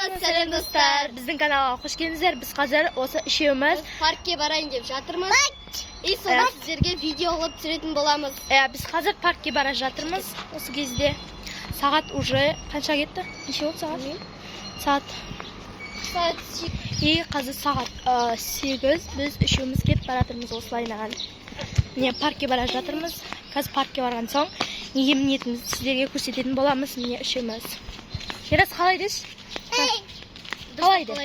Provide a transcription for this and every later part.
Сәлем достар. Біздің каналға қош келдіңіздер. Біз қазір осы үшеуміз паркке барайын деп жатырмыз. И соны сіздерге видео қылып түсіретін боламыз. Біз қазір паркке бара жатырмыз. Осы кезде сағат уже қанша кетті? Неше болды сағат? Сағат 8. И қазір сағат 8. Біз үшеуміз кетіп баратырмыз осылайнаған. Міне паркке бара жатырмыз. Қазір паркке барған соң неге мінетінімізді сіздерге көрсететін боламыз. Міне үшеуміз. Ерас қалай деш? Қалайды?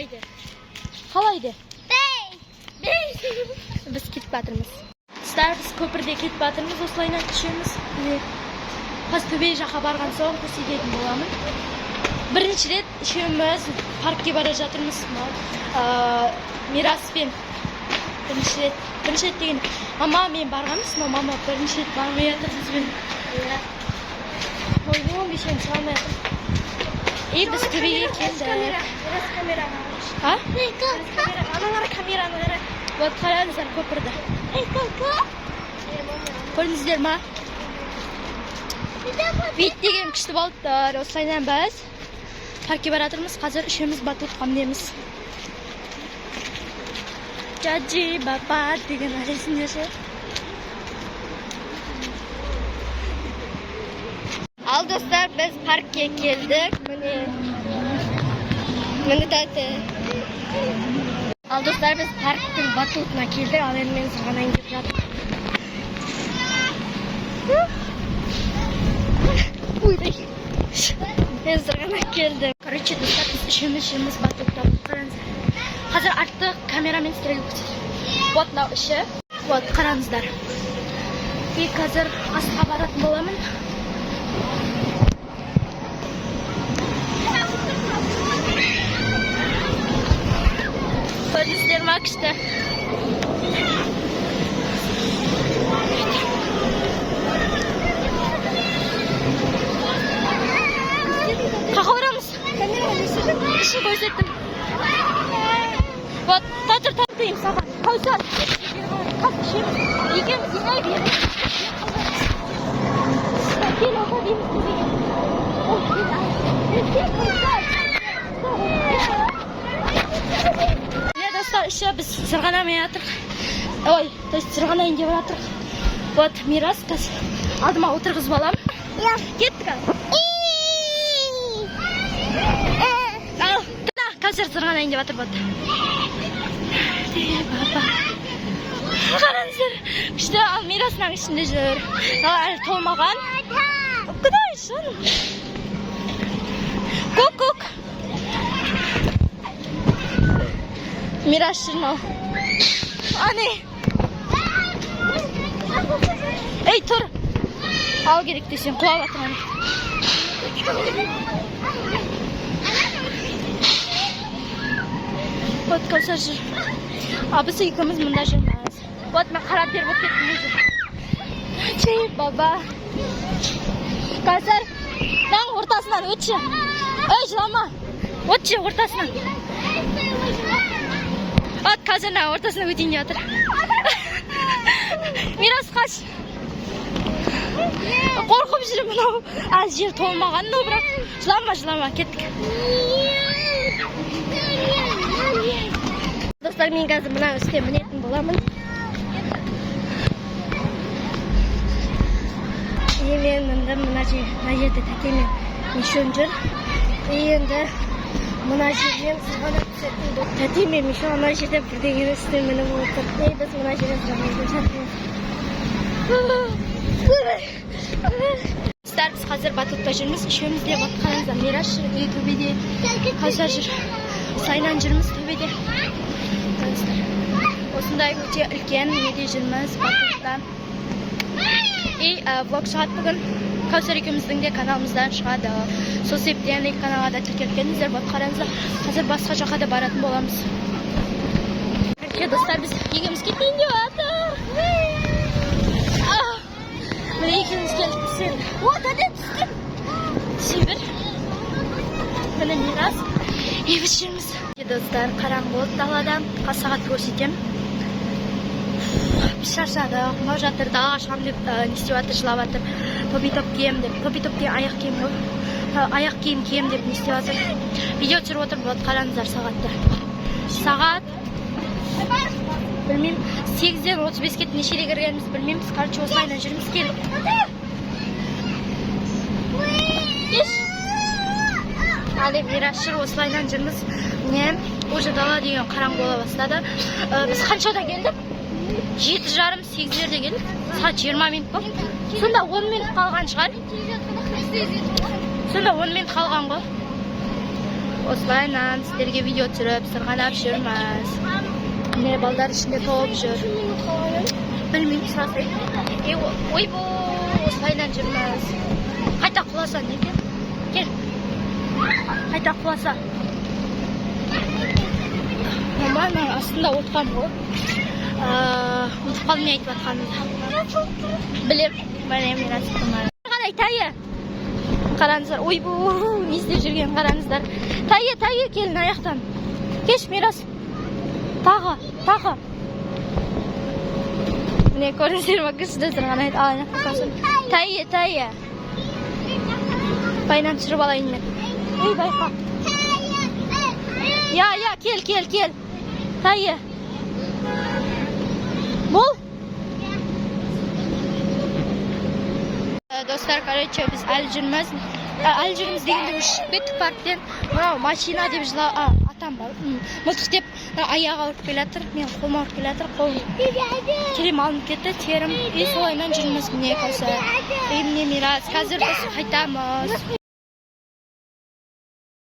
Біз кетіп батырмыз. Біз көпірде кетіп батырмыз, осылайнан үшеуміз. Қазір төбе жаққа барған соң көрсететін боламын. Бірінші рет үшеуміз паркке бара жатырмыз. Мираспен бірінші рет деген мама мен барғанбыз, мама бірінші рет бармай жатыр бізбен. Ойын бешен шығалмай жатыр. И біз төбеге келдік. Камераны қара. Вот қараңыздар көпірді. Көрдіңіздер ма? Вид деген күшті болыптыр. Осылайнан біз паркке баратырмыз. Қазір үшеуміз батутқа мінеміз. Жаджи баба деген аресіндер. Ал достар, біз паркке келдік. Міне тәті. Ал достар, біз парктың батутына келдік. Ал енді мен сырғанайын деп жатыр. Мен сырғанап келдім. Короче, достар, біз үшеуміз батутта. Қазір артты камерамен сіздерге көрсетемін. Вот мынау іші. Вот, қараңыздар. И қазір астқа баратын боламын. Көрдіңіздер ма күшті? Қақа барамыз? Ішін көрсеттім. Вот, татыр-татырйым саған. Қаусар. Қас ішеміз. Екеміз енай беріп. Кел оқа дейміз. Еще біз сырғанамай жатырық. Ой, то есть сырғанайын деп жатырық. Вот Мирас қазір алдыма отырғызып алам. Кеттік ал. Қазір сырғанайын деп жатыр. Қараңыздар. Күшті ал Мирасының ішінде жүр. Әлі толмаған. Құдай шын. Көк. Мирас журнал. Ане. Ей, тұр. Ал керек десен, құлап атыр ане. Вот Кәусар жүр. Біз екеуміз мұнда жүрміз. Вот мен қарап беріп өткеттім өзім. Чей, баба. Кәусар, даңғы ортасынан өтші. Өй, жылама. Өтші ортасынан. От қазірна ортасына өтейін де жатыр. Мирас қаш. Қорқып жүрім мұнау. Аз жер толмаған но бірақ. Жылама, кеттік. Достар, мен қазір мұна үсте мінетін боламын. Мен мұна жерде тәтемен мешон жүр. Енді мұна жерден сырғанап түсетін бұл. Тәтемен мешон ана жерде бірдеңені үстіне мініп отыр. Біз мұна жерден сырғанап жатырмыз. Біз қазір батутта жүрміз. Үшеуміз де қараңыздар. Мирас жүр, төбеде. Кәусар жүр. Сайнан жүрміз төбеде. Осындай өте үлкен неде жүрміз батутта. И влог шығады бүгін. Кәусар екеуміздің де каналымыздан шығады. Сол себептен каналға да тіркеліп келдіңіздер. Вот қараңыздар. Қазір басқа жаққа да баратын боламыз. Достар, біз екеуміз кетейін деп жатыр. Міне екеуміз келдік түсен. Ода түстім. Түсебір. Міне Мирас. Біз жүрміз. Достар, қараң болды далада. Сағат көрсетем. Шаршадық, мынау жатыр, далаға шығам деп не істеп жатыр, жылап жатыр. Тоби топ кием деп. Тоби топ деген аяқ киім ғой. аяқ киім кием деп не істеп жатыр. Видео түсіріп отыр, болады қараңыздар сағатты. Сағат білмеймін 8-ден 35-ке нешеде кіргенімізді білмейміз. Короче, осылайынан жүрміз. Кел. Еш. Әлі Мирашыр осылайынан жүрміз. Не, уже дала деген қараңғы бола бастады. Біз қаншада келдік? 7:30-8-лерде келдік. Сағат 20 минут болды. Сонда 10 минут қалған шығар. Сонда 10 минут қалған ғой. Осылайынан сіздерге видео түсіріп, сырғанап жүрміз. Міне балдар ішінде толып жүр. Білмеймін, сұрасайын. Ойбо, осылайынан жүрміз. Қайта құласа не екен? Кел. Қайта құласа. Маманың астында отқан ғой. Ұмытып қалдым не айтып жатқанымды. Білем, мен асып тұрмайым. Қарай, тайы. Қараңыздар, ойбу, не істеп жүрген қараңыздар. Тайы, келін аяқтан. Кеш, Мирас. Тағы. Міне көріңіздер ма, күшті тұрған айт. Ал, аяқта қалсын. Тайы. Байынан түсіріп алайын мен. Ей, байқа. Я, кел. Тайы. Бол. Достар, короче, біз әлі жүрміз дегенде ұшып кеттік парктен. Мынау машина деп атам бар. Мылтық деп аяғы ауырып келатыр. Мен қолым ауырып келатыр. Қолым керем алынып кетті. Терім. Солайынан жүрміз. Міне қоса. Міне Мирас. Қазір біз қайтамыз.